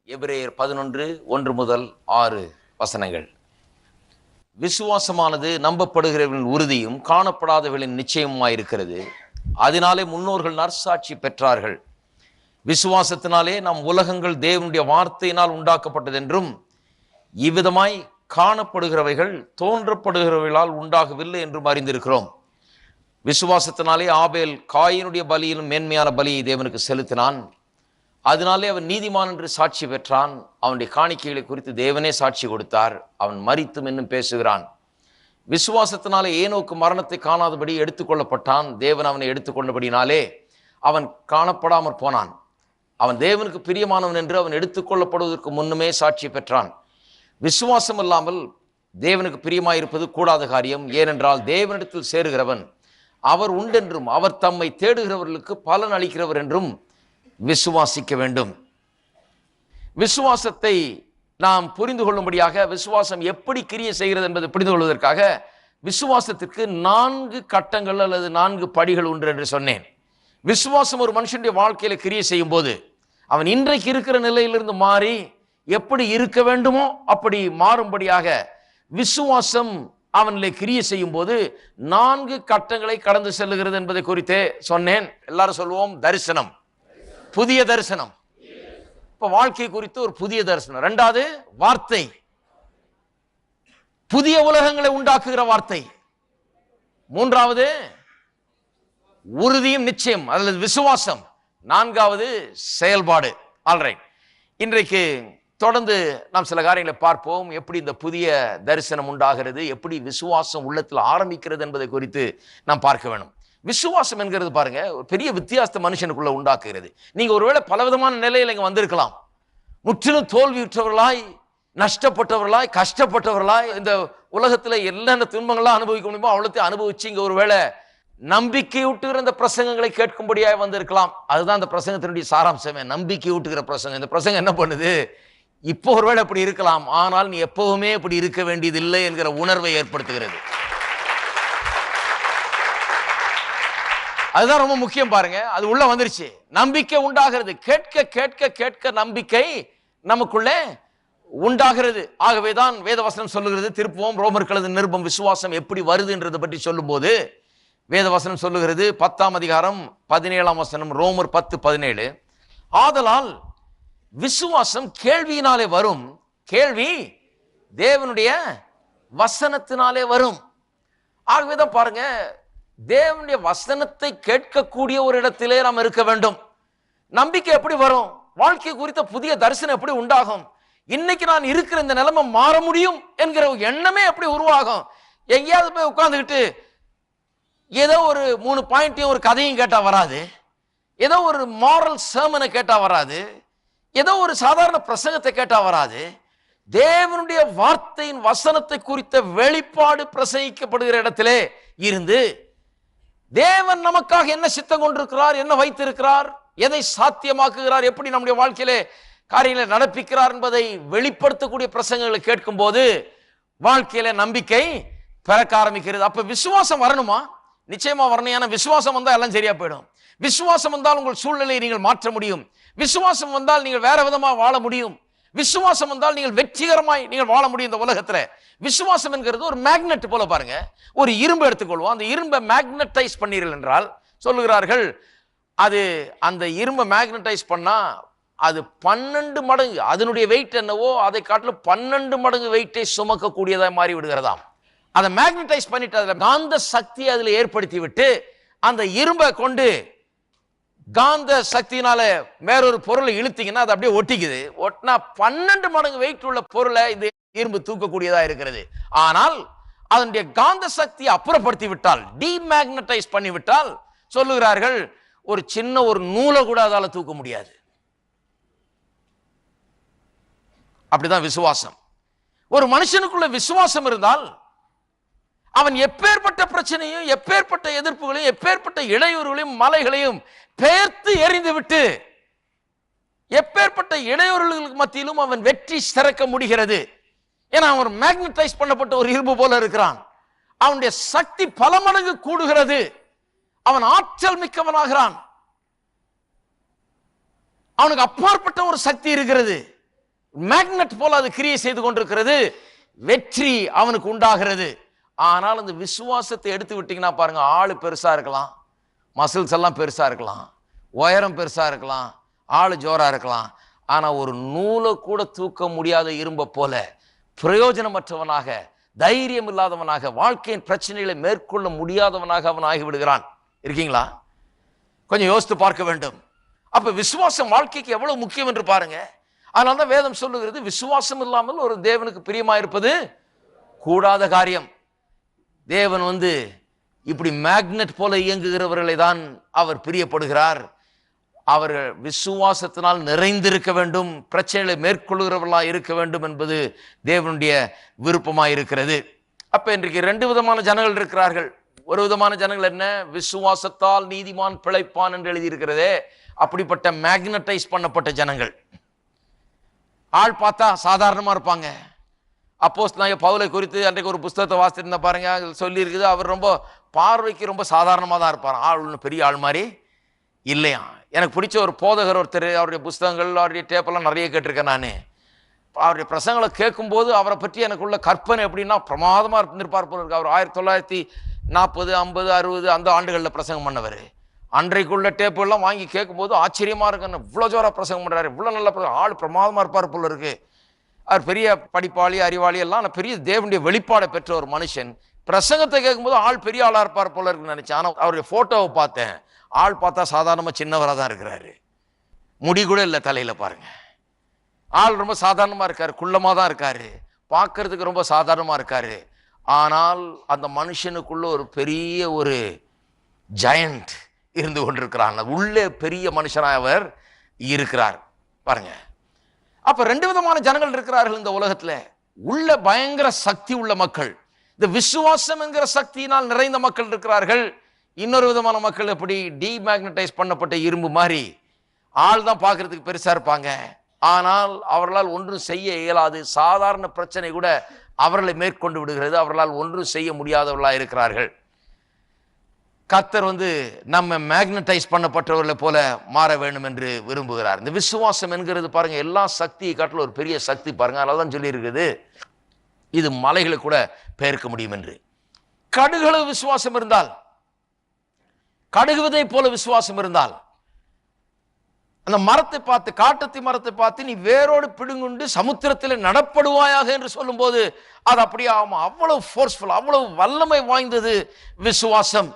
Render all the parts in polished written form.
எபிரேயர் 11:1-6 விசுவாசமானது நம்பப்படுகிறவர்களின் உறுதியும் காணப்படாதவர்களின் நிச்சயமாயிருக்கிறது. அதனாலே முன்னோர்கள் நற்சாட்சி பெற்றார்கள். விசுவாசத்தினாலே நம் உலகங்கள் தேவனுடைய வார்த்தையினால் உண்டாக்கப்பட்டது என்றும் இவ்விதமாய் காணப்படுகிறவைகள் தோன்றப்படுகிறவைகளால் உண்டாகவில்லை என்றும் அறிந்திருக்கிறோம். விசுவாசத்தினாலே ஆபேல் காயினுடைய பலியிலும் மேன்மையான பலியை தேவனுக்கு செலுத்தினான். அதனாலே அவன் நீதிமான் என்று சாட்சி பெற்றான். அவனுடைய காணிக்கைகளை குறித்து தேவனே சாட்சி கொடுத்தார். அவன் மரித்தும் இன்னும் பேசுகிறான். விசுவாசத்தினாலே ஏனோக்கு மரணத்தை காணாதபடி எடுத்துக்கொள்ளப்பட்டான். தேவன் அவனை எடுத்துக்கொண்டபடினாலே அவன் காணப்படாமற் போனான். அவன் தேவனுக்கு பிரியமானவன் என்று அவன் எடுத்துக்கொள்ளப்படுவதற்கு முன்னுமே சாட்சி பெற்றான். விசுவாசம் இல்லாமல் தேவனுக்கு பிரியமாயிருப்பது கூடாத காரியம். ஏனென்றால் தேவனிடத்தில் சேருகிறவன் அவர் உண்டென்றும் அவர் தம்மை தேடுகிறவர்களுக்கு பலன் அளிக்கிறவர் என்றும் விசுவாசிக்க வேண்டும். விசுவாசத்தை நாம் புரிந்து கொள்ளும்படியாக, விசுவாசம் எப்படி கிரியை செய்கிறது என்பதை புரிந்து கொள்வதற்காக விசுவாசத்திற்கு 4 கட்டங்கள் அல்லது 4 படிகள் உண்டு என்று சொன்னேன். விசுவாசம் ஒரு மனுஷனுடைய வாழ்க்கையில கிரியை செய்யும் போது அவன் இன்றைக்கு இருக்கிற நிலையிலிருந்து மாறி எப்படி இருக்க வேண்டுமோ அப்படி மாறும்படியாக விசுவாசம் அவனிலே கிரியை செய்யும் போது 4 கட்டங்களை கடந்து செல்லுகிறது என்பதை குறித்தே சொன்னேன். எல்லாரும் சொல்லுவோம் தரிசனம், புதிய தரிசனம். இப்ப வாழ்க்கை குறித்து ஒரு புதிய தரிசனம். 2வது வார்த்தை, புதிய உலகங்களை உண்டாக்குகிற வார்த்தை. 3வது உறுதியும் நிச்சயம் அல்லது விசுவாசம். 4வது செயல்பாடு. ஆல்ரைட், இன்றைக்கு தொடர்ந்து நாம் சில காரியங்களை பார்ப்போம். எப்படி இந்த புதிய தரிசனம் உண்டாகிறது, எப்படி விசுவாசம் உள்ளத்தில் ஆரம்பிக்கிறது என்பதை குறித்து நாம் பார்க்க வேண்டும். விசுவாசம் என்கிறது பாருங்க, ஒரு பெரிய வித்தியாசத்தை மனுஷனுக்குள்ள உண்டாக்குகிறது. நீங்க ஒருவேளை பலவிதமான நிலையில் இங்க வந்திருக்கலாம். முற்றிலும் தோல்வியுற்றவர்களாய், நஷ்டப்பட்டவர்களாய், கஷ்டப்பட்டவர்களாய், இந்த உலகத்துல என்னென்ன துன்பங்கள்லாம் அனுபவிக்க முடியுமோ அவ்வளோத்தையும் அனுபவிச்சு இங்க ஒருவேளை நம்பிக்கை ஊட்டுகிற இந்த பிரசங்கங்களை கேட்கும்படியாய் வந்திருக்கலாம். அதுதான் இந்த பிரசங்கத்தினுடைய சாராம்சமே, நம்பிக்கை ஊட்டுகிற பிரசங்கம். இந்த பிரசங்கம் என்ன பண்ணுது? இப்போ ஒருவேளை அப்படி இருக்கலாம், ஆனால் நீ எப்பவுமே அப்படி இருக்க வேண்டியதில்லை என்கிற உணர்வை ஏற்படுத்துகிறது. அதுதான் ரொம்ப முக்கியம். பாருங்க, அது உள்ள வந்துருச்சு. நம்பிக்கை உண்டாகிறது. கேட்க கேட்க கேட்க நம்பிக்கை நமக்குள்ளே உண்டாகிறது. ஆகவேதான் வேதவசனம் சொல்லுகிறது. திருப்புவோம் ரோமருக்கு எழுதின நிருபம் விசுவாசம் எப்படி வருது என்றதை பற்றி சொல்லும் போது வேதவசனம் சொல்லுகிறது. 10ஆம் அதிகாரம் 17ஆம் வசனம், ரோமர் 10:17. ஆதலால் விசுவாசம் கேள்வியினாலே வரும், கேள்வி தேவனுடைய வசனத்தினாலே வரும். ஆகவேதான் பாருங்க, தேவனுடைய வசனத்தை கேட்கக்கூடிய ஒரு இடத்திலே நாம் இருக்க வேண்டும். நம்பிக்கை எப்படி வரும்? வாழ்க்கை குறித்த புதிய தரிசனம் எப்படி உண்டாகும்? இன்னைக்கு நான் இருக்கிற இந்த நிலைமை மாற முடியும் என்கிற எண்ணமே எப்படி உருவாகும்? எங்கேயாவது போய் உட்கார்ந்துக்கிட்டு ஏதோ ஒரு 3 பாயிண்டையும் ஒரு கதையும் கேட்டா வராது. ஏதோ ஒரு மாரல் சர்மனை கேட்டா வராது. ஏதோ ஒரு சாதாரண பிரசங்கத்தை கேட்டா வராது. தேவனுடைய வார்த்தையின் வசனத்தை குறித்த வெளிப்பாடு பிரசங்கிக்கப்படுகிற இடத்திலே இருந்து தேவன் நமக்காக என்ன சித்தம் கொண்டிருக்கிறார், என்ன வைத்திருக்கிறார், எதை சாத்தியமாக்குகிறார், எப்படி நம்முடைய வாழ்க்கையிலே காரியங்களை நடப்பிக்கிறார் என்பதை வெளிப்படுத்தக்கூடிய பிரசங்கங்களை கேட்கும் போது வாழ்க்கையில நம்பிக்கை பிறக்க ஆரம்பிக்கிறது. அப்ப விசுவாசம் வரணுமா? நிச்சயமா வரணும். ஏன்னா விசுவாசம் வந்தா எல்லாம் சரியா போயிடும். விசுவாசம் வந்தால் உங்கள் சூழ்நிலையை நீங்கள் மாற்ற முடியும். விசுவாசம் வந்தால் நீங்கள் வேற விதமா வாழ முடியும். விசுவாசம் வந்தால் நீங்கள் வெற்றிகரமாய் நீங்கள் வாழ முடியும் இந்த உலகத்துல. விசுவாசம் என்கிறது ஒரு மேக்னெட் போல. பாருங்க, ஒரு இரும்பு எடுத்துக்கொள்வோம். அந்த இரும்பை மேக்னடைஸ் பண்ணீர்கள் என்றால் சொல்லுகிறார்கள், அது அந்த இரும்பை மேக்னடைஸ் பண்ணா அது 12 மடங்கு, அதனுடைய வெயிட் என்னவோ அதை காட்டிலும் 12 மடங்கு வெயிட்டை சுமக்கக்கூடியதாக மாறி விடுகிறதாம். அதை மேக்னடைஸ் பண்ணிட்டு அதுல காந்த சக்தியை அதுல ஏற்படுத்தி விட்டு அந்த இரும்பை கொண்டு காந்த சக்தியினால வேறொரு பொருளை இழுத்தீங்கன்னா அது அப்படியே ஒட்டிக்குது. ஒட்டினா 12 மடங்கு வெயிட் உள்ள பொருளை இந்த இரும்பு தூக்கக்கூடியதா இருக்கிறது. ஆனால் அதனுடைய காந்த சக்தியை அப்புறப்படுத்தி விட்டால், டிமேக்னடைஸ் பண்ணிவிட்டால் சொல்லுகிறார்கள், ஒரு சின்ன ஒரு நூலை கூட அதால தூக்க முடியாது. அப்படிதான் விசுவாசம். ஒரு மனுஷனுக்குள்ள விசுவாசம் இருந்தால் அவன் எப்பேற்பட்ட பிரச்சனையும், எப்பேற்பட்ட எதிர்ப்புகளையும், எப்பேற்பட்ட இடையூறுகளையும், மலைகளையும் பெயர்த்து எறிந்து விட்டு எப்பேற்பட்ட இடையூறுகளுக்கு மத்தியிலும் அவன் வெற்றி சிறக்க முடிகிறது. ஏன்னா அவன் மேக்னடைஸ் பண்ணப்பட்ட ஒரு இரும்பு போல இருக்கிறான். அவனுடைய சக்தி பல மடங்கு கூடுகிறது. அவன் ஆற்றல் மிக்கவனாகிறான். அவனுக்கு அப்பாற்பட்ட ஒரு சக்தி இருக்கிறது. மேக்னெட் போல அது கிரியை செய்து கொண்டிருக்கிறது. வெற்றி அவனுக்கு உண்டாகிறது. ஆனால் அந்த விசுவாசத்தை எடுத்து விட்டீங்கன்னா பாருங்க, ஆளு பெருசா இருக்கலாம், மசில்ஸ் எல்லாம் பெருசா இருக்கலாம், உயரம் பெருசா இருக்கலாம், ஆளு ஜோரா இருக்கலாம். ஆனா ஒரு நூலை கூட தூக்க முடியாத இரும்பை போல பிரயோஜனமற்றவனாக, தைரியம் இல்லாதவனாக, வாழ்க்கையின் பிரச்சனைகளை மேற்கொள்ள முடியாதவனாக அவன் ஆகிவிடுகிறான். இருக்கீங்களா? கொஞ்சம் யோசித்து பார்க்க வேண்டும். அப்ப விசுவாசம் வாழ்க்கைக்கு எவ்வளவு முக்கியம் என்று பாருங்க. அதனால்தான் வேதம் சொல்லுகிறது, விசுவாசம் இல்லாமல் ஒரு தேவனுக்கு பிரியமாயிருப்பது கூடாத காரியம். தேவன் இப்படி மேக்னெட் போல இயங்குகிறவர்களை தான் அவர் பிரியப்படுகிறார். அவர்கள் விசுவாசத்தினால் நிறைந்திருக்க வேண்டும், பிரச்சனைகளை மேற்கொள்கிறவர்களாக இருக்க வேண்டும் என்பது தேவனுடைய விருப்பமாக இருக்கிறது. அப்ப இன்றைக்கு 2 விதமான ஜனங்கள் இருக்கிறார்கள். ஒரு விதமான ஜனங்கள் என்ன? விசுவாசத்தால் நீதிமான் பிழைப்பான் என்று எழுதியிருக்கிறதே, அப்படிப்பட்ட மேக்னடைஸ் பண்ணப்பட்ட ஜனங்கள். ஆள் பார்த்தா சாதாரணமா இருப்பாங்க. அப்போஸ்தலனாகிய பவுலை குறித்து அன்றைக்கு ஒரு புஸ்தகத்தை வாசித்திருந்தா பாருங்க, சொல்லி இருக்குது, அவர் ரொம்ப பார்வைக்கு ரொம்ப சாதாரணமாக தான் இருப்பார், ஆள் ஒன்று பெரிய ஆள் மாதிரி இல்லையா. எனக்கு பிடிச்ச ஒரு போதகர் ஒருத்தர், அவருடைய புஸ்தகங்கள், அவருடைய டேப்பெல்லாம் நிறைய கேட்டிருக்கேன் நான். அவருடைய பிரசங்களை கேட்கும்போது அவரை பற்றி எனக்குள்ள கற்பனை எப்படின்னா பிரமாதமாக இருந்திருப்பார் போல இருக்கு. அவர் 1940, 50, 60 அந்த ஆண்டுகளில் பிரசங்கம் பண்ணவர். அன்றைக்குள்ள டேப்புகள்லாம் வாங்கி கேட்கும்போது ஆச்சரியமா இருக்குன்னு, இவ்வளோ ஜோராக பிரசங்கம் பண்ணுறாரு, இவ்வளோ நல்ல ஆள் பிரமாதமாக இருப்பார் போல இருக்கு. அவர் பெரிய படிப்பாளி, அறிவாளி எல்லாம், ஆனால் பெரிய தேவனுடைய வெளிப்பாடை பெற்ற ஒரு மனுஷன். பிரசங்கத்தை கேட்கும்போது ஆள் பெரிய ஆளாக இருப்பார் போல இருக்குன்னு நினைச்சேன். ஆனால் அவருடைய ஃபோட்டோவை பார்த்தேன், ஆள் பார்த்தா சாதாரணமாக சின்னவராக தான் இருக்கிறாரு, முடி கூட இல்லை தலையில பாருங்க. ஆள் ரொம்ப சாதாரணமாக இருக்காரு, குள்ளமாக தான் இருக்காரு, பார்க்கறதுக்கு ரொம்ப சாதாரணமாக இருக்காரு. ஆனால் அந்த மனுஷனுக்குள்ள ஒரு பெரிய ஒரு ஜயண்ட் இருந்து கொண்டிருக்கிறான். உள்ளே பெரிய மனுஷனாக அவர் இருக்கிறார் பாருங்க. அப்ப 2 விதமான ஜனங்கள் இருக்கிறார்கள் இந்த உலகத்துல. உள்ள பயங்கர சக்தி உள்ள மக்கள், இந்த விசுவாசம் என்கிற சக்தியினால் நிறைந்த மக்கள் இருக்கிறார்கள். இன்னொரு விதமான மக்கள் எப்படி டிமேக்னடைஸ் பண்ணப்பட்ட இரும்பு மாதிரி, ஆள் தான் பார்க்கறதுக்கு பெருசா இருப்பாங்க, ஆனால் அவர்களால் ஒன்றும் செய்ய இயலாது. சாதாரண பிரச்சனை கூட அவர்களை மேற்கொண்டு விடுகிறது, அவர்களால் ஒன்றும் செய்ய முடியாதவர்களாக இருக்கிறார்கள். கர்த்தர் நம்ம மேக்னடைஸ் பண்ணப்பட்டவர்களை போல மாற வேண்டும் என்று விரும்புகிறார். இந்த விசுவாசம் என்கிறது பாருங்க, எல்லா சக்தியை காட்டிலும் ஒரு பெரிய சக்தி பாருங்க. அதனால தான் சொல்லி இருக்குது, இது மலைகளை கூட பெயர்க்க முடியும் என்று. கடுகளவு விசுவாசம் இருந்தால், கடுகுவதை போல விசுவாசம் இருந்தால், அந்த மரத்தை பார்த்து, காட்டத்தி மரத்தை பார்த்து நீ வேரோடு பிடுங்குண்டு சமுத்திரத்தில் நடப்படுவாயாக என்று சொல்லும் போது அது அப்படியே ஆகும். அவ்வளவு ஃபோர்ஸ்ஃபுல், அவ்வளவு வல்லமை வாய்ந்தது விசுவாசம்.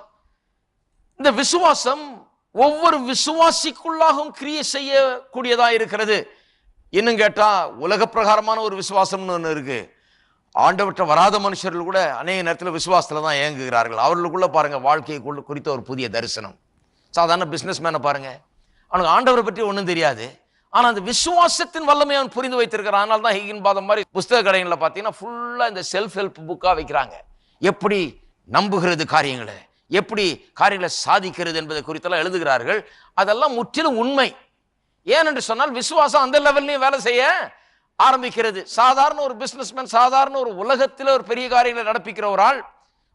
இந்த விசுவாசம் ஒவ்வொரு விசுவாசிக்குள்ளாகவும் கிரியை செய்யக்கூடியதா இருக்கிறது. இன்னும் கேட்டா உலக பிரகாரமான ஒரு விசுவாசம்னு ஒன்று இருக்கு. ஆண்டவற்ற வராத மனுஷர்கள் கூட அநேக நேரத்தில் விசுவாசத்துல தான் இயங்குகிறார்கள். அவர்களுக்குள்ள பாருங்க வாழ்க்கையை குறித்த ஒரு புதிய தரிசனம். சாதாரண பிசினஸ் மேனை பாருங்க, அவனுக்கு ஆண்டவரை பற்றி ஒன்றும் தெரியாது, ஆனா அந்த விசுவாசத்தின் வல்லமை அவன் புரிந்து வைத்திருக்கிறான். அதனால தான் ஹிகின் பாதம் மாதிரி புஸ்தக கடைகளில் பார்த்தீங்கன்னா ஃபுல்லா இந்த செல்ஃப் ஹெல்ப் புக்கா வைக்கிறாங்க. எப்படி நம்புகிறது காரியங்களை, எப்படி காரியங்களை சாதிக்கிறது என்பதை குறித்தெல்லாம் எழுதுகிறார்கள். அதெல்லாம் முற்றிலும் உண்மை. ஏனென்று சொன்னால் விசுவாசம் அந்த லெவல்லையும் வேலை செய்ய ஆரம்பிக்கிறது. சாதாரண ஒரு பிசினஸ்மேன், சாதாரண ஒரு உலகத்தில் ஒரு பெரிய காரியங்களை நடப்பிக்கிற ஒரு ஆள்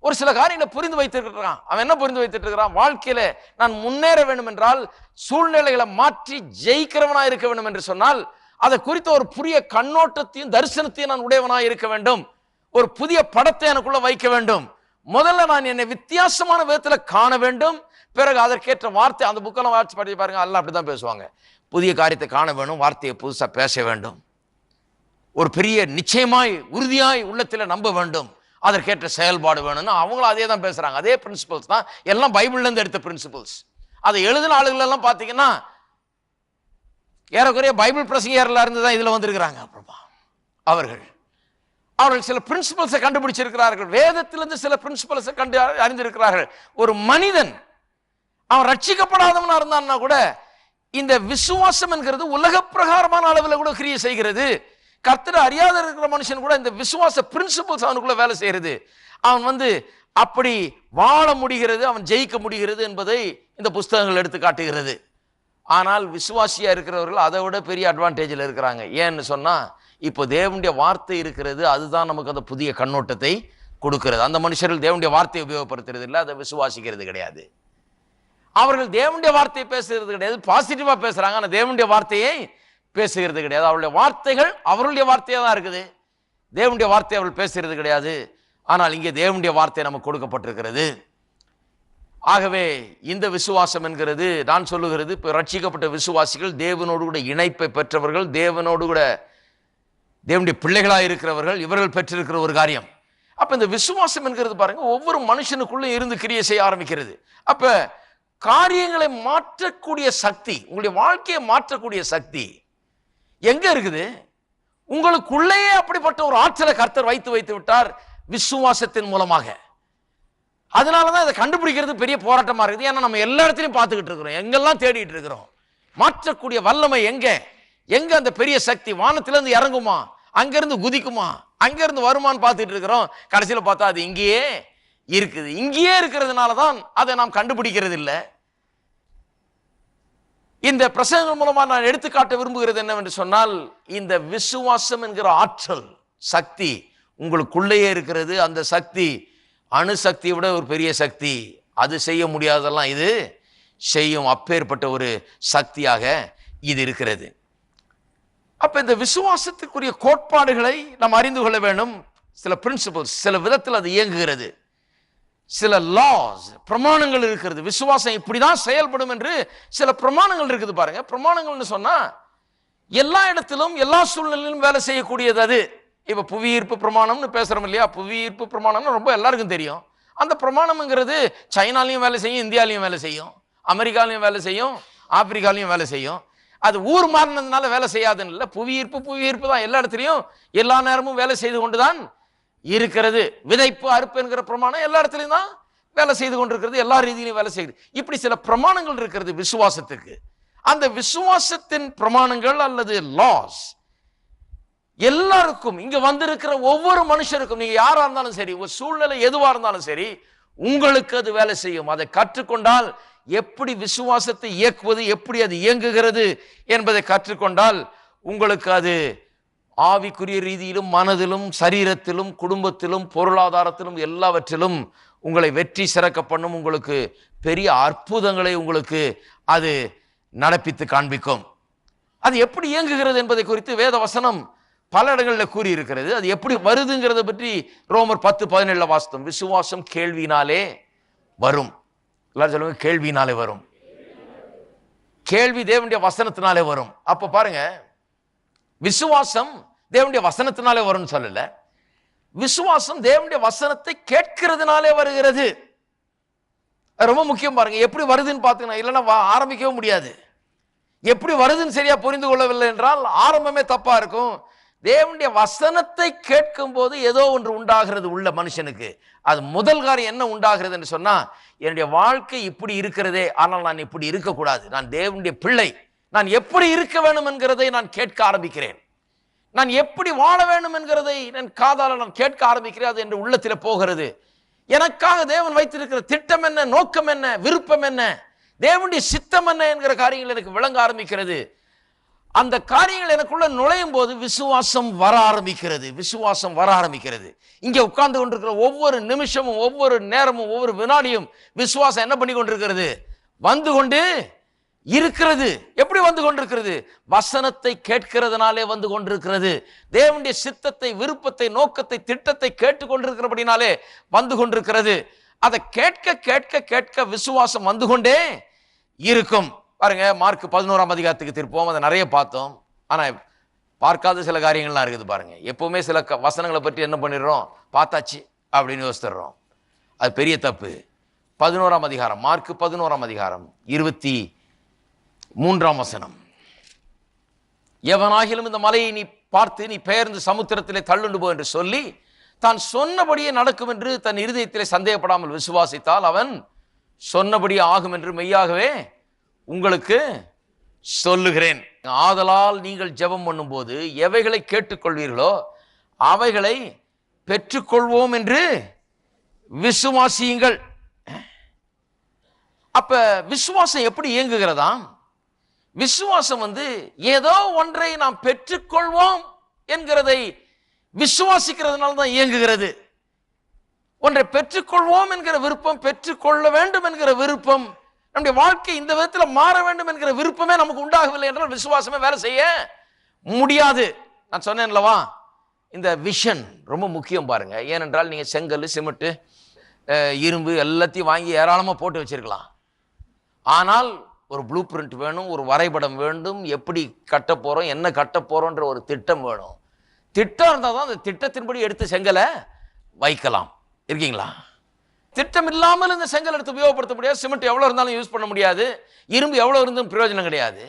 ஒரு சில காரியங்களை புரிந்து வைத்திருக்கிறான். அவன் என்ன புரிந்து வைத்துட்டு இருக்கிறான்? வாழ்க்கையில நான் முன்னேற வேண்டும் என்றால், சூழ்நிலைகளை மாற்றி ஜெயிக்கிறவனா இருக்க வேண்டும் என்று சொன்னால், அதை குறித்த ஒரு புதிய கண்ணோட்டத்தையும் தரிசனத்தையும் நான் உடையவனாக இருக்க வேண்டும். ஒரு புதிய படத்தை எனக்குள்ள வைக்க வேண்டும். முதல்ல நான் என்னை வித்தியாசமான விதத்தில் காண வேண்டும். பிறகு அதற்கேற்ற வார்த்தை, அந்த புக்கெல்லாம் வாட்சி படிச்சு பாருங்க, எல்லாம் அப்படிதான் பேசுவாங்க. புதிய காரியத்தை காண வேணும், வார்த்தையை புதுசா பேச வேண்டும், ஒரு பெரிய நிச்சயமாய் உறுதியாய் உள்ளத்தில் நம்ப வேண்டும், அதற்கேற்ற செயல்பாடு வேணும்னு அவங்களும் அதே தான் பேசுறாங்க. அதே பிரின்சிபல்ஸ் தான், எல்லாம் பைபிள்ல இருந்து எடுத்த பிரின்சிபல்ஸ். அதை எழுதின ஆளுகள் எல்லாம் பாத்தீங்கன்னா ஏறக்குறைய பைபிள் பிரசங்கியர்ல இருந்து தான் இதுல வந்திருக்கிறாங்க. அப்புறமா அவர்கள் சில பிரின்சிபல்ஸை கண்டுபிடிச்சிருக்கிறார்கள். வேதத்திலிருந்து சில பிரின்சிபல்ஸை கண்டு அறிந்திருக்கிறார்கள். ஒரு மனிதன் அவன் ரட்சிக்கப்படாதவனா இருந்தான்னா கூட இந்த விசுவாசம் என்கிறது உலக பிரகாரமான அளவில் கூட கிரியை செய்கிறது. கர்த்தரை அறியாத இருக்கிற மனுஷன் கூட இந்த விசுவாச பிரின்சிபல்ஸ் அவனுக்குள்ள வேலை செய்யறது. அவன் அப்படி வாழ முடிகிறது, அவன் ஜெயிக்க முடிகிறது என்பதை இந்த புஸ்தகங்கள் எடுத்து காட்டுகிறது. ஆனால் விசுவாசியா இருக்கிறவர்கள் அதை விட பெரிய அட்வான்டேஜில் இருக்கிறாங்க. ஏன்னு சொன்னா, இப்போ தேவனுடைய வார்த்தை இருக்கிறது, அதுதான் நமக்கு அந்த புதிய கண்ணோட்டத்தை கொடுக்கிறது. அந்த மனுஷர்கள் தேவனுடைய வார்த்தையை உபயோகப்படுத்துறது இல்லை, அதை விசுவாசிக்கிறது கிடையாது. அவர்கள் தேவனுடைய வார்த்தையை பேசுறது கிடையாது, பாசிட்டிவா பேசுறாங்க, ஆனால் தேவனுடைய வார்த்தையை பேசுகிறது கிடையாது. அவருடைய வார்த்தைகள் அவருடைய வார்த்தையா தான் இருக்குது. தேவனுடைய வார்த்தை அவர்கள் பேசுகிறது கிடையாது. ஆனால் இங்கே தேவனுடைய வார்த்தை நமக்கு கொடுக்கப்பட்டிருக்கிறது. ஆகவே இந்த விசுவாசம் என்கிறது, நான் சொல்லுகிறது, இப்போ ரட்சிக்கப்பட்ட விசுவாசிகள், தேவனோடு கூட இணைப்பை பெற்றவர்கள், தேவனோடு கூட தேவனுடைய பிள்ளைகளாக இருக்கிறவர்கள், இவர்கள் பெற்றிருக்கிற ஒரு காரியம். அப்ப இந்த விசுவாசம் என்கிறது பாருங்க, ஒவ்வொரு மனுஷனுக்குள்ள இருந்து கிரியை செய்ய ஆரம்பிக்கிறது. அப்ப காரியங்களை மாற்றக்கூடிய சக்தி, உங்களுடைய வாழ்க்கையை மாற்றக்கூடிய சக்தி எங்க இருக்குது? உங்களுக்குள்ளேயே அப்படிப்பட்ட ஒரு ஆற்றலை கர்த்தர் வைத்து விட்டார் விசுவாசத்தின் மூலமாக. அதனாலதான் இதை கண்டுபிடிக்கிறது பெரிய போராட்டமா இருக்குது. ஏன்னா நம்ம எல்லா இடத்துலையும் பார்த்துக்கிட்டு இருக்கிறோம், எங்கெல்லாம் தேடிட்டு இருக்கிறோம். மாற்றக்கூடிய வல்லமை எங்க அந்த பெரிய சக்தி வானத்திலிருந்து இறங்குமா, அங்கிருந்து குதிக்குமா, அங்கிருந்து வருமானு பார்த்துட்டு இருக்கிறோம். கடைசியில் பார்த்தா அது இங்கேயே இருக்குது. இங்கேயே இருக்கிறதுனால தான் அதை நாம் கண்டுபிடிக்கிறது இல்லை. இந்த பிரசங்கங்கள் மூலமா நான் எடுத்துக்காட்ட விரும்புகிறது என்னவென்று சொன்னால், இந்த விசுவாசம் என்கிற ஆற்றல் சக்தி உங்களுக்குள்ளேயே இருக்கிறது. அந்த சக்தி அணுசக்தியை விட ஒரு பெரிய சக்தி. அது செய்ய முடியாதெல்லாம் இது செய்யும். அப்பேற்பட்ட ஒரு சக்தியாக இது இருக்கிறது. அப்ப இந்த விசுவாசத்துக்குரிய கோட்பாடுகளை நாம் அறிந்து கொள்ள வேண்டும். சில பிரின்சிபல்ஸ், சில விதத்தில் அது இயங்குகிறது. சில லாஸ், பிரமாணங்கள் இருக்கிறது. விசுவாசம் இப்படிதான் செயல்படும் என்று சில பிரமாணங்கள் இருக்குது பாருங்க. பிரமாணங்கள்னு சொன்னா எல்லா இடத்திலும் எல்லா சூழ்நிலையிலும் வேலை செய்யக்கூடியது. அது இப்ப புவியீர்ப்பு பிரமாணம்னு பேசுறோம் இல்லையா? புவியீர்ப்பு பிரமாணம்னு ரொம்ப எல்லாருக்கும் தெரியும். அந்த பிரமாணம்ங்கிறது சைனாலையும் வேலை செய்யும், இந்தியாலையும் வேலை செய்யும், அமெரிக்காலையும் வேலை செய்யும், ஆப்பிரிக்காலையும் வேலை செய்யும். அது ஊர் மாறினதுனால வேலை செய்யாதுன்னு இல்லை. புவியீர்ப்பு தான் எல்லா இடத்துலையும் எல்லா நேரமும் வேலை செய்து கொண்டுதான் இருக்கிறது. விதைப்பு அறுப்பு என்கிற பிரமாணம் எல்லா இடத்துலையும் தான் வேலை செய்து கொண்டிருக்கிறது, எல்லா ரீதியிலும் வேலை செய்யுது. இப்படி சில பிரமாணங்கள் இருக்கிறது விசுவாசத்துக்கு. அந்த விசுவாசத்தின் பிரமாணங்கள் அல்லது லாஸ் எல்லாருக்கும், இங்க வந்திருக்கிற ஒவ்வொரு மனுஷருக்கும், நீங்க யாரா இருந்தாலும் சரி, ஒரு சூழ்நிலை எதுவா இருந்தாலும் சரி, உங்களுக்கு அது வேலை செய்யும். அதை கற்றுக்கொண்டால் எப்படி விசுவாசத்தை இயக்குவது, எப்படி அது இயங்குகிறது என்பதை கற்றுக்கொண்டால் உங்களுக்கு அது ஆவிக்குரிய ரீதியிலும் மனதிலும் சரீரத்திலும் குடும்பத்திலும் பொருளாதாரத்திலும் எல்லாவற்றிலும் உங்களை வெற்றி சிறக்க பண்ணும். உங்களுக்கு பெரிய அற்புதங்களை உங்களுக்கு அது நடப்பித்து காண்பிக்கும். அது எப்படி இயங்குகிறது என்பதை குறித்து வேத வசனம் பல இடங்களில் கூறியிருக்கிறது. அது எப்படி வருதுங்கிறத பற்றி ரோமர் 10:17 வாசித்தோம். விசுவாசம் கேள்வினாலே வரும். எல்லாரும் சொல்லுங்க, கேள்வினாலே வரும். கேள்வி தேவனுடைய வசனத்தினாலே வரும். அப்ப பாருங்க, விசுவாசம் தேவனுடைய வசனத்தினாலே வரும்னு சொல்லல, விசுவாசம் தேவனுடைய வசனத்தை கேட்கிறதுனாலே வருகிறது. ரொம்ப முக்கியம் பாருங்க. எப்படி வருதுன்னு பாத்தீங்கன்னா, இல்லைன்னா ஆரம்பிக்கவே முடியாது. எப்படி வருதுன்னு சரியா புரிந்து கொள்ளவில்லை என்றால் ஆரம்பமே தப்பா இருக்கும். தேவனுடைய வசனத்தை கேட்கும் போது ஏதோ ஒன்று உண்டாகிறது உள்ள மனுஷனுக்கு. அது முதல் காரியம் என்ன உண்டாகிறது என்று சொன்னா, என்னுடைய வாழ்க்கை இப்படி இருக்கிறதே, ஆனால் நான் இப்படி இருக்கக்கூடாது, நான் தேவனுடைய பிள்ளை, நான் எப்படி இருக்க வேண்டும் என்கிறதை நான் கேட்க ஆரம்பிக்கிறேன். நான் எப்படி வாழ வேண்டும் என்கிறதை என் காதால நான் கேட்க ஆரம்பிக்கிறேன். அது என்று உள்ளத்தில் போகிறது. எனக்காக தேவன் வைத்திருக்கிற திட்டம் என்ன, நோக்கம் என்ன, விருப்பம் என்ன, தேவனுடைய சித்தம் என்ன என்கிற காரியங்கள் எனக்கு விளங்க ஆரம்பிக்கிறது. அந்த காரியங்கள் எனக்குள்ள நுழையும் போது விசுவாசம் வர ஆரம்பிக்கிறது. விசுவாசம் வர ஆரம்பிக்கிறது. இங்கே உட்கார்ந்து கொண்டிருக்கிற ஒவ்வொரு நிமிஷமும், ஒவ்வொரு நேரமும், ஒவ்வொரு வினாடியும் விசுவாசம் என்ன பண்ணி கொண்டிருக்கிறது? வந்து கொண்டு இருக்கிறது. எப்படி வந்து கொண்டிருக்கிறது? வசனத்தை கேட்கிறதுனாலே வந்து கொண்டிருக்கிறது. தேவனுடைய சித்தத்தை, விருப்பத்தை, நோக்கத்தை, திட்டத்தை கேட்டுக் கொண்டிருக்கிறபடினாலே வந்து கொண்டிருக்கிறது. அதை கேட்க கேட்க கேட்க விசுவாசம் வந்து கொண்டே இருக்கும். பாருங்க, மார்க் 11ஆம் அதிகாரத்துக்கு திருப்போம். அதை நிறைய பார்த்தோம். ஆனா பார்க்காத சில காரியங்கள்லாம் இருக்குது பாருங்க. எப்பவுமே சில வசனங்களை பற்றி என்ன பண்ணிடுறோம், பார்த்தாச்சு அப்படின்னு யோசித்துறோம். அது பெரிய தப்பு. 11ஆம் அதிகாரம், மார்க் 11ஆம் அதிகாரம் 23ஆம் வசனம். எவனாகிலும் இந்த மலையை நீ பார்த்து நீ பெயர்ந்து சமுத்திரத்திலே தள்ளுண்டு போ என்று சொல்லி தான் சொன்னபடியே நடக்கும் என்று தன் இருதயத்திலே சந்தேகப்படாமல் விசுவாசித்தால் அவன் சொன்னபடியே ஆகும் என்று மெய்யாகவே உங்களுக்கு சொல்லுகிறேன். ஆதலால் நீங்கள் ஜெபம் பண்ணும் போது எவைகளை கேட்டுக்கொள்வீர்களோ அவைகளை பெற்றுக்கொள்வோம் என்று விசுவாசியுங்கள். அப்ப விசுவாசம் எப்படி இயங்குகிறதா? விசுவாசம் ஏதோ ஒன்றை நாம் பெற்றுக்கொள்வோம் என்கிறதை விசுவாசிக்கிறதுனால தான் இயங்குகிறது. ஒன்றை பெற்றுக்கொள்வோம் என்கிற விருப்பம், பெற்றுக்கொள்ள வேண்டும் என்கிற விருப்பம், நம்முடைய வாழ்க்கை இந்த விதத்தில் மாற வேண்டும் என்கிற விருப்பமே நமக்கு உண்டாகவில்லை என்றால் விசுவாசமே வேலை செய்ய முடியாது. நான் சொன்னேன்லவா, இந்த விஷன் ரொம்ப முக்கியம் பாருங்க. ஏனென்றால் நீங்க செங்கல், சிமெண்ட், இரும்பு எல்லாத்தையும் வாங்கி ஏராளமா போட்டு வச்சிருக்கலாம். ஆனால் ஒரு ப்ளூ பிரிண்ட் வேணும், ஒரு வரைபடம் வேண்டும், எப்படி கட்ட போறோம், என்ன கட்ட போறோம்ன்ற ஒரு திட்டம் வேணும். திட்டம் இருந்தால் தான் அந்த திட்டத்தின்படி எடுத்து செங்கலை வைக்கலாம். இருக்கீங்களா? திட்டம் இல்லாமல் இந்த செங்கல் எடுத்து உபயோகப்படுத்த முடியாது. சிமெண்ட் எவ்வளவு இருந்தாலும் யூஸ் பண்ண முடியாது. இரும்பு எவ்வளவு இருந்தும் பிரயோஜனம் கிடையாது.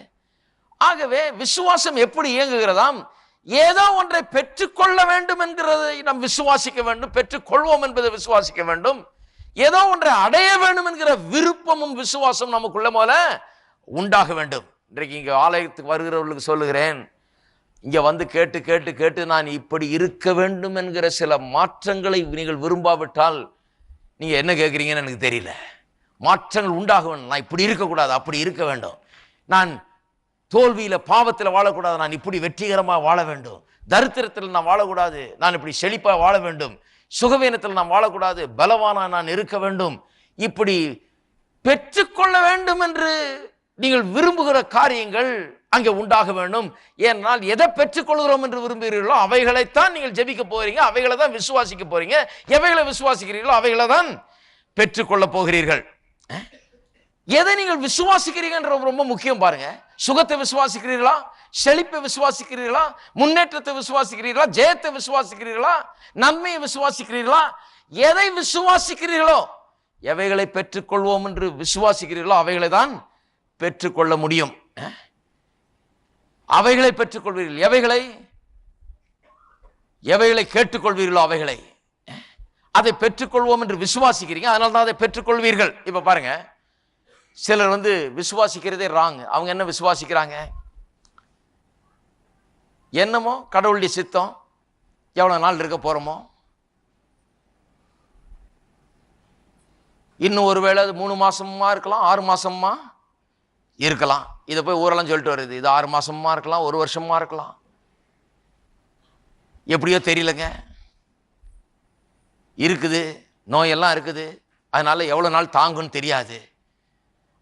ஆகவே விசுவாசம் எப்படி இயங்குகிறதாம்? ஏதோ ஒன்றை பெற்றுக்கொள்ள வேண்டும் என்கிறதை நாம் விசுவாசிக்க வேண்டும். பெற்றுக்கொள்வோம் என்பதை விசுவாசிக்க வேண்டும். ஏதோ ஒன்றை அடைய வேண்டும் என்கிற விருப்பமும் விசுவாசம் நமக்குள்ள போல உண்டாக வேண்டும். இன்றைக்கு இங்க ஆலயத்துக்கு வருகிறவர்களுக்கு சொல்லுகிறேன், இங்க வந்து கேட்டு கேட்டு கேட்டு நான் இப்படி இருக்க வேண்டும் என்கிற சில மாற்றங்களை நீங்கள் விரும்பாவிட்டால் நீங்க என்ன கேட்குறீங்கன்னு எனக்கு தெரியல. மாற்றங்கள் உண்டாக வேண்டும். நான் இப்படி இருக்கக்கூடாது, அப்படி இருக்க வேண்டும். நான் தோல்வியில பாவத்தில் வாழக்கூடாது, நான் இப்படி வெற்றிகரமாக வாழ வேண்டும். தரித்திரத்தில் நான் வாழக்கூடாது, நான் இப்படி செழிப்பா வாழ வேண்டும். சுகவீனத்தில் நான் வாழக்கூடாது, பலவானா நான் இருக்க வேண்டும். இப்படி பெற்றுக்கொள்ள வேண்டும் என்று நீங்கள் விரும்புகிற காரியங்கள் அங்கே உண்டாக வேண்டும். ஏனால் எதை பெற்றுக்கொள்கிறோம் என்று விரும்புகிறீர்களோ அவைகளைத்தான் நீங்கள் ஜெபிக்க போகிறீங்க, அவைகளை தான் விசுவாசிக்க போறீங்க. எவைகளை விசுவாசிக்கிறீர்களோ அவைகளை தான் பெற்றுக்கொள்ள போகிறீர்கள். எதை நீங்கள் விசுவாசிக்கிறீங்கன்ற ரொம்ப முக்கியம் பாருங்க. சுகத்தை விசுவாசிக்கிறீர்களா, செழிப்பை விசுவாசிக்கிறீர்களா, முன்னேற்றத்தை விசுவாசிக்கிறீர்களா, ஜெயத்தை விசுவாசிக்கிறீர்களா, நன்மையை விசுவாசிக்கிறீர்களா? எதை விசுவாசிக்கிறீர்களோ, எவைகளை பெற்றுக்கொள்வோம் என்று விசுவாசிக்கிறீர்களோ அவைகளை தான் பெற்றுக்கொள்ள முடியும். அவைகளை பெற்றுக்கொள்வீர்கள். எவைகளை கேட்டுக்கொள்வீர்களோ அவைகளை, அதை பெற்றுக்கொள்வோம் என்று விசுவாசிக்கிறீங்க, அதனால தான் அதை பெற்றுக்கொள்வீர்கள். இப்ப பாருங்க, சிலர் விசுவாசிக்கிறதே ராங். அவங்க என்ன விசுவாசிக்கிறாங்க? என்னமோ கடவுளுடைய சித்தம், எவ்வளவு நாள் இருக்க போறோமோ, இன்னும் ஒருவேளை அது 3 மாசமா இருக்கலாம், 6 மாசமா இருக்கலாம். இதை போய் ஊரெல்லாம் சொல்லிட்டு வருது, இது 6 மாசமா இருக்கலாம், 1 வருஷமா இருக்கலாம், எப்படியோ தெரியலங்க, இருக்குது, நோயெல்லாம் இருக்குது, அதனால எவ்வளவு நாள் தாங்குன்னு தெரியாது.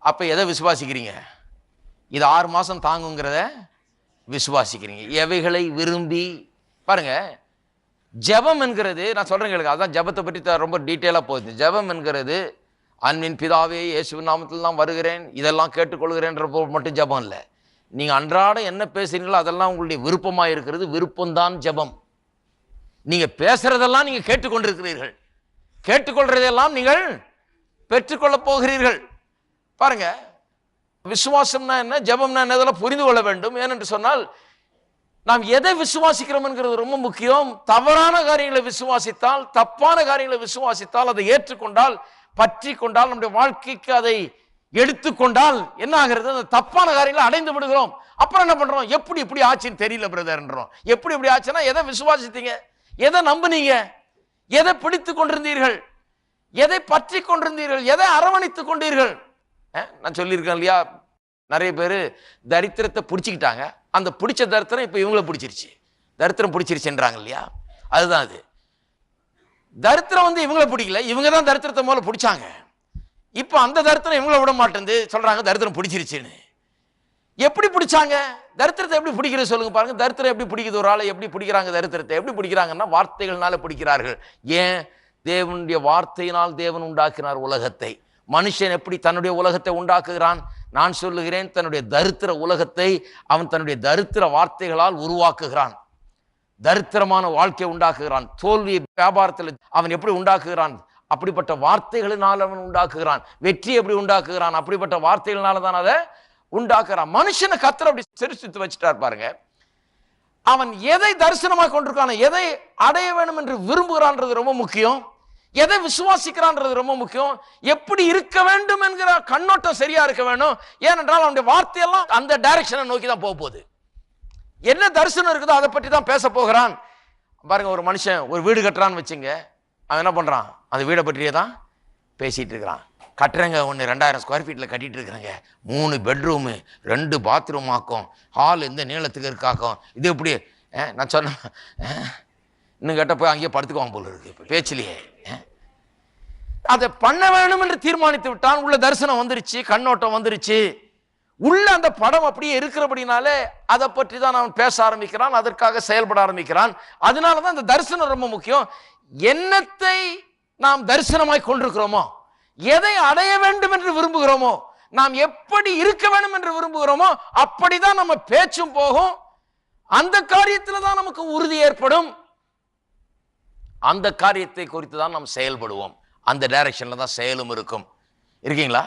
அப்ப எதை விசுவாசிக்கிறீங்க? இது 6 மாசம் தாங்குங்கிறத விசுவாசிக்கிறீங்க. எவைகளை விரும்பி பாருங்க. ஜெபம் என்கிறது, நான் சொல்றேன் கேளுங்க, அதான் ஜெபத்தை பற்றி ரொம்ப டீட்டெயிலா போகுது. ஜெபம் என்கிறது அன்பின் பிதாவே இயேசுவின் நாமத்தில் தான் வருகிறேன், இதெல்லாம் கேட்டுக்கொள்கிறேன்ற மட்டும் ஜெபம் இல்லை. நீங்க அன்றாட என்ன பேசுறீங்களோ அதெல்லாம் உங்களுடைய விருப்பமாக இருக்கிறது. விருப்பம்தான் ஜெபம். நீங்க பேசுறதெல்லாம் நீங்க கேட்டுக்கொண்டிருக்கிறீர்கள், கேட்டுக்கொள்றதெல்லாம் நீங்கள் பெற்றுக்கொள்ள போகிறீர்கள். பாருங்க, விசுவாசம்னா என்ன, ஜெபம்னா என்ன, இதெல்லாம் புரிந்து கொள்ள வேண்டும். ஏனென்று சொன்னால் நாம் எதை விசுவாசிக்கிறோம் என்கிறது ரொம்ப முக்கியம். தவறான காரியங்களை விசுவாசித்தால், தப்பான காரியங்களை விசுவாசித்தால், அதை ஏற்றுக்கொண்டால், பற்றி கொண்டால், நம்முடைய வாழ்க்கைக்கு அதை எடுத்துக்கொண்டால் என்ன ஆகிறது? அந்த தப்பான காரியங்களை அடைந்து விடுகிறோம். அப்புறம் என்ன பண்றோம்? எப்படி இப்படி ஆச்சுன்னு தெரியல பிரதர்ன்றோம். எப்படி இப்படி ஆச்சுன்னா, எதை விசுவாசித்தீங்க, எதை நம்பினீங்க, எதை பிடித்து கொண்டிருந்தீர்கள், எதை பற்றி கொண்டிருந்தீர்கள், எதை அரவணைத்துக் கொண்டீர்கள்? நான் சொல்லியிருக்கேன் இல்லையா, நிறைய பேர் தரித்திரத்தை பிடிச்சிக்கிட்டாங்க. அந்த பிடிச்ச தரித்திரம் இப்ப இவங்கள பிடிச்சிருச்சு, தரித்திரம் பிடிச்சிருச்சுன்றாங்க இல்லையா. அதுதான் அது. தரித்திரம் இவங்கள பிடிக்கல, இவங்க தான் தரித்திரத்தை முதல்ல பிடிச்சாங்க. இப்ப அந்த தரித்திரம் இவங்கள விட மாட்டேங்குது, சொல்றாங்க தரித்திரம் பிடிச்சிருச்சுன்னு. எப்படி பிடிச்சாங்க? தரித்திரத்தை எப்படி பிடிக்கிறது சொல்லுங்க பாருங்க. தரித்திரம் எப்படி பிடிக்குது? ஒரு ஆளை எப்படி பிடிக்கிறாங்க? தரித்திரத்தை எப்படி பிடிக்கிறாங்கன்னா வார்த்தைகள்னால பிடிக்கிறார்கள். ஏன்? தேவனுடைய வார்த்தையினால் தேவன் உண்டாக்கினார் உலகத்தை. மனுஷன் எப்படி தன்னுடைய உலகத்தை உண்டாக்குகிறான்? நான் சொல்லுகிறேன், தன்னுடைய தரித்திர உலகத்தை அவன் தன்னுடைய தரித்திர வார்த்தைகளால் உருவாக்குகிறான். தரித்திரமான வாழ்க்கையை உண்டாக்குகிறான். தோல்வியை வியாபாரத்தில் அவன் எப்படி உண்டாக்குகிறான்? அப்படிப்பட்ட வார்த்தைகளினால் அவன் உண்டாக்குகிறான். வெற்றி எப்படி உண்டாக்குகிறான்? அப்படிப்பட்ட வார்த்தைகளினால தான் அதை உண்டாக்குறான். மனுஷனை கர்த்தர் அப்படி சிருஷ்டித்து வச்சுட்டார் பாருங்க. அவன் எதை தரிசனமாக கொண்டிருக்கான, எதை அடைய வேண்டும் என்று விரும்புகிறான்றது ரொம்ப முக்கியம். எதை விசுவாசிக்கிறான்றது ரொம்ப முக்கியம். எப்படி இருக்க வேண்டும் என்கிற கண்ணோட்டம் சரியா இருக்க வேண்டும். ஏனென்றால் அவனுடைய வார்த்தையெல்லாம் அந்த டைரக்ஷனை நோக்கி தான் போக போகுது. என்ன தரிசனம் இருக்குதோ அதை பற்றி தான் பேச போகிறான். பாருங்க, ஒரு மனுஷன் ஒரு வீடு கட்டுறான்னு வச்சுங்க, அவன் என்ன பண்றான்? அந்த வீடை பற்றியே தான் பேசிட்டு இருக்கிறான். கட்டுறங்க, 2000 ஸ்கொயர் ஃபீட்ல கட்டிட்டு இருக்கிறாங்க, 3 பெட்ரூமு, 2 பாத்ரூம் ஆக்கும், ஹால் இந்த நீளத்துக்கு இருக்காக்கும். இது எப்படி? நான் சொன்னேன், இன்னும் கேட்ட போய் அங்கேயே படுத்துக்குவான் போல இருக்கு. இப்போ பேச்சிலேயே அதை பண்ண வேணும் என்று தீர்மானித்து விட்டான். உள்ள தரிசனம் வந்துருச்சு, கண்ணோட்டம் வந்துருச்சு. உள்ள அந்த படம் அப்படியே இருக்கிறபடினாலே அதை பற்றி தான் அவன் பேச ஆரம்பிக்கிறான், அதற்காக செயல்பட ஆரம்பிக்கிறான். அதனாலதான் இந்த தரிசனம் ரொம்ப முக்கியம். என்னத்தை நாம் தரிசனமாய் கொண்டிருக்கிறோமோ, எதை அடைய வேண்டும் என்று விரும்புகிறோமோ, நாம் எப்படி இருக்க வேண்டும் என்று விரும்புகிறோமோ அப்படிதான் நம்ம பேச்சும் போகும். அந்த காரியத்தில் தான் நமக்கு உறுதி ஏற்படும். அந்த காரியத்தை குறித்து தான் நாம் செயல்படுவோம். அந்த டைரக்ஷன்ல தான் செயலும் இருக்கும். இருக்கீங்களா?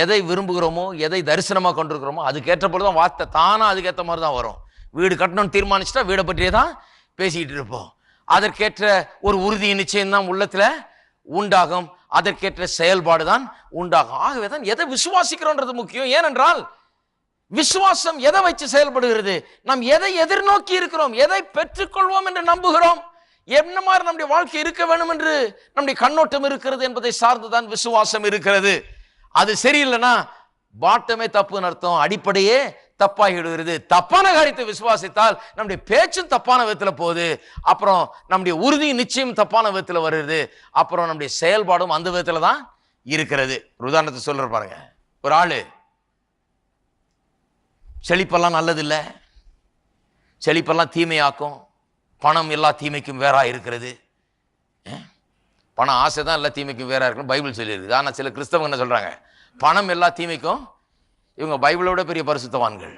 எதை விரும்புகிறோமோ, எதை தரிசனமாக கொண்டிருக்கிறோமோ அதுக்கேற்ற பொழுதுதான் வார்த்தை தானா அதுக்கேற்ற மாதிரி தான் வரும். வீடு கட்டணும்னு தீர்மானிச்சுட்டா வீடை பற்றியே தான் பேசிக்கிட்டு இருப்போம். அதற்கேற்ற ஒரு உறுதி நிச்சயம் தான் உள்ளத்துல உண்டாகும். அதற்கேற்ற செயல்பாடு தான் உண்டாகும். ஆகவே தான் எதை விசுவாசிக்கிறோன்றது முக்கியம். ஏனென்றால் விசுவாசம் எதை வச்சு செயல்படுகிறது? நாம் எதை எதிர்நோக்கி இருக்கிறோம், எதை பெற்றுக்கொள்வோம் என்று நம்புகிறோம், என்ன மாதிரி நம்முடைய வாழ்க்கை இருக்க வேண்டும் என்று நம்முடைய கண்ணோட்டம் இருக்கிறது என்பதை சார்ந்துதான் விசுவாசம் இருக்கிறது. அது சரியில்லைன்னா பாட்டமே தப்புன்னு அர்த்தம், அடிப்படையே தப்பாகிடுகிறது. தப்பான காரியத்தை விசுவாசித்தால் நம்முடைய பேச்சும் தப்பான விதத்துல போகுது, அப்புறம் நம்முடைய உறுதி நிச்சயம் தப்பான விதத்துல வருது, அப்புறம் நம்முடைய செயல்பாடும் அந்த விதத்துல தான் இருக்கிறது. ஒரு உதாரணத்தை சொல்ற பாருங்க. ஒரு ஆளு செழிப்பெல்லாம் நல்லது இல்லை, செழிப்பெல்லாம் தீமையாக்கும், பணம் எல்லா தீமைக்கும் வேறா இருக்கிறது. பணம் ஆசை தான் எல்லா தீமைக்கும் வேறா இருக்குன்னு பைபிள் சொல்லியிருக்குது. ஆனால் சில கிறிஸ்தவங்க என்ன சொல்றாங்க, பணம் எல்லா தீமைக்கும், இவங்க பைபிளோட பெரிய பரிசுத்தவான்கள்.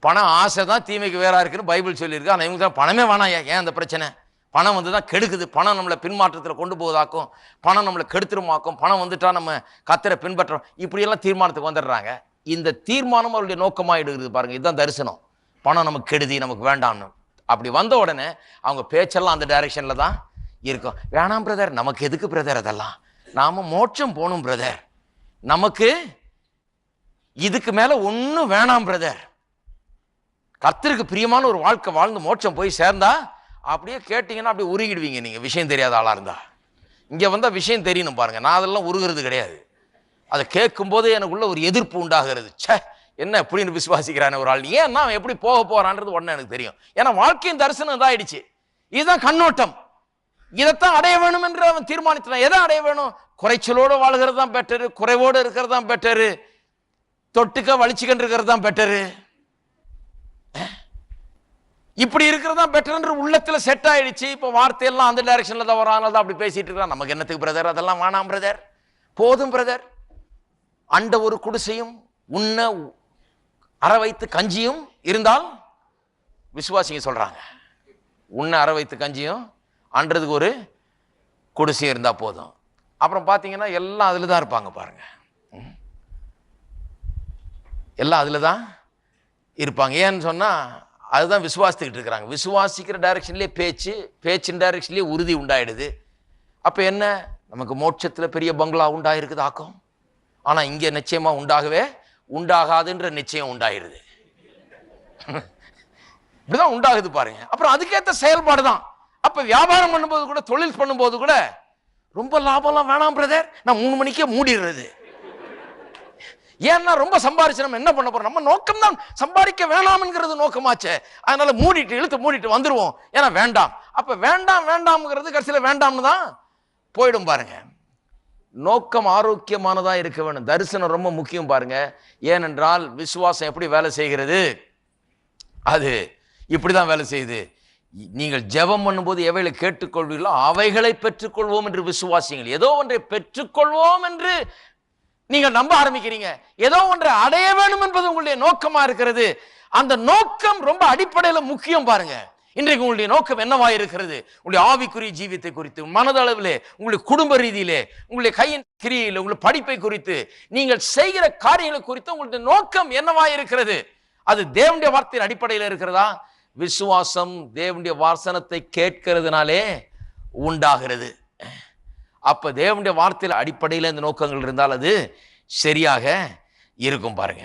பணம் ஆசை தான் தீமைக்கு வேறா இருக்குன்னு பைபிள் சொல்லியிருக்கு. ஆனால் இவங்க தான் பணமே வேணாம். ஏன் அந்த பிரச்சனை? பணம் வந்து தான் கெடுக்குது, பணம் நம்மளை பின்மாற்றத்தில் கொண்டு போவதாக்கும், பணம் நம்மளை கெடுத்துருமாக்கும், பணம் வந்துட்டா நம்ம கத்தரை பின்பற்றோம், இப்படியெல்லாம் தீர்மானத்துக்கு வந்துடுறாங்க. இந்த தீர்மானம் அவருடைய நோக்கமாயிடுகிறது பாருங்க. இதுதான் தரிசனம். பணம் நமக்கு கெடுதி, நமக்கு வேண்டாம்னு. அப்படி வந்த உடனே அவங்க பேச்செல்லாம் அந்த டைரக்ஷன்ல தான் இருக்கும். வேணாம் பிரதர், நமக்கு எதுக்கு பிரதர் அதெல்லாம், நாம மோட்சம் போகணும் பிரதர், நமக்கு இதுக்கு மேல ஒன்னும் வேணாம் பிரதர், கர்த்தருக்கு பிரியமான ஒரு வாழ்க்கை வாழ்ந்து மோட்சம் போய் சேர்ந்தா, அப்படியே கேட்டீங்கன்னா அப்படியே உருகிடுவீங்க நீங்க, விஷயம் தெரியாத ஆளா இருந்தா. இங்க வந்தா விஷயம் தெரியணும் பாருங்க. நான் அதெல்லாம் உருகிறது கிடையாது. அதை கேட்கும் போதே எனக்குள்ள ஒரு எதிர்ப்பு உண்டாகிறது. சே, என்ன எப்படின்னு விசுவாசிக்கிறான ஒரு ஆள், ஏன்னா அவன் எப்படி போக போறான்றது உடனே எனக்கு தெரியும். ஏன்னா வாழ்க்கையின் தரிசனம் இதாயிடுச்சு. இதுதான் கண்ணோட்டம். இதைத்தான் அடைய வேணும் என்று அவன் தீர்மானித்தான். எதை அடைய வேணும்? குறைச்சலோடு வாழ்கிறது தான் பெட்டரு, குறைவோடு இருக்கிறது தான் பெட்டரு, தொட்டுக்க வலிச்சுக்கிட்டு இருக்கிறது தான் பெட்டரு, இப்படி இருக்கிறது தான் பெட்டர் என்று உள்ளத்துல செட் ஆயிடுச்சு. இப்போ வார்த்தையெல்லாம் அந்த டைரக்ஷன்ல தான் வராங்க, தான் அப்படி பேசிட்டு இருக்கான். நமக்கு என்னத்துக்கு பிரதர் அதெல்லாம், வேணாம் பிரதர், போதும் பிரதர். அண்ட ஒரு குடிசையும் உன்ன அற வைத்து கஞ்சியும் இருந்தால், விசுவாசிங்க சொல்றாங்க, உன்ன அற வைத்து கஞ்சியும் அன்றதுக்கு ஒரு குடிசையும் இருந்தா போதும். அப்புறம் பாத்தீங்கன்னா எல்லாம் அதுல தான் இருப்பாங்க பாருங்க, எல்லாம் அதுல தான் இருப்பாங்க. ஏன்னு சொன்னா அதுதான் விசுவாசித்துக்கிட்டு இருக்கிறாங்க. விசுவாசிக்கிற டைரக்ஷன்லேயே பேச்சு, பேச்சின் டைரக்ஷன்லேயே உறுதி உண்டாயிடுது. அப்ப என்ன, நமக்கு மோட்சத்துல பெரிய பங்களா உண்டாயிருக்குது ஆக்கும், ஆனா இங்க நிச்சயமா உண்டாகவே உண்டாகாதுன்ற நிச்சயம் உண்டாயிருது. இப்படிதான் உண்டாகுது பாருங்க. அப்புறம் அதுக்கேற்ற செயல்பாடு தான். அப்ப வியாபாரம் பண்ணும்போது கூட, தொழில் பண்ணும்போது கூட, ரொம்ப லாபம்லாம் வேணாம் பிரதர், நான் 3 மணிக்கே மூடிடுறது. ஏன்னா ரொம்ப சம்பாரிச்சு நம்ம என்ன பண்ண போறோம், நம்ம நோக்கம் தான் சம்பாதிக்க வேணாம்ங்கிறது நோக்கமாச்சே, அதனால மூடிட்டு இழுத்து மூடிட்டு வந்துருவோம். ஏன்னா வேண்டாம். அப்ப வேண்டாம் வேண்டாம்ங்கிறது கடைசியில வேண்டாம்னு தான் போயிடும் பாருங்க. நோக்கம் ஆரோக்கியமானதா இருக்க வேண்டும். தரிசனம் ரொம்ப முக்கியம் பாருங்க. ஏனென்றால் விசுவாசம் எப்படி வேலை செய்கிறது, அது இப்படிதான் வேலை செய்யுது. நீங்கள் ஜெபம் பண்ணும்போது எவைகளை கேட்டுக்கொள்வீர்களோ அவைகளை பெற்றுக்கொள்வோம் என்று விசுவாசிங்கள். ஏதோ ஒன்றை பெற்றுக்கொள்வோம் என்று நீங்கள் நம்ப ஆரம்பிக்கிறீங்க, ஏதோ ஒன்றை அடைய வேண்டும் என்பது உங்களுடைய நோக்கமா இருக்கிறது. அந்த நோக்கம் ரொம்ப அடிப்படையில முக்கியம் பாருங்க. இன்றைக்கு உங்களுடைய நோக்கம் என்னவா இருக்கிறது? உங்களுடைய ஆவிக்குரிய ஜீவியத்தை குறித்து, மனதளவிலே, உங்களுடைய குடும்ப ரீதியிலே, உங்களுடைய கையின் கிரியிலே, உங்களுடைய படிப்பை குறித்து, நீங்கள் செய்கிற காரியங்களை குறித்து உங்களுடைய நோக்கம் என்னவா இருக்கிறது? அது தேவனுடைய வார்த்தையின் அடிப்படையில் இருக்கிறதா? விசுவாசம் தேவனுடைய வாசனத்தை கேட்கிறதுனாலே உண்டாகிறது. அப்ப தேவனுடைய வார்த்தையில் அடிப்படையில் இந்த நோக்கங்கள் இருந்தால் அது சரியாக இருக்கும் பாருங்க.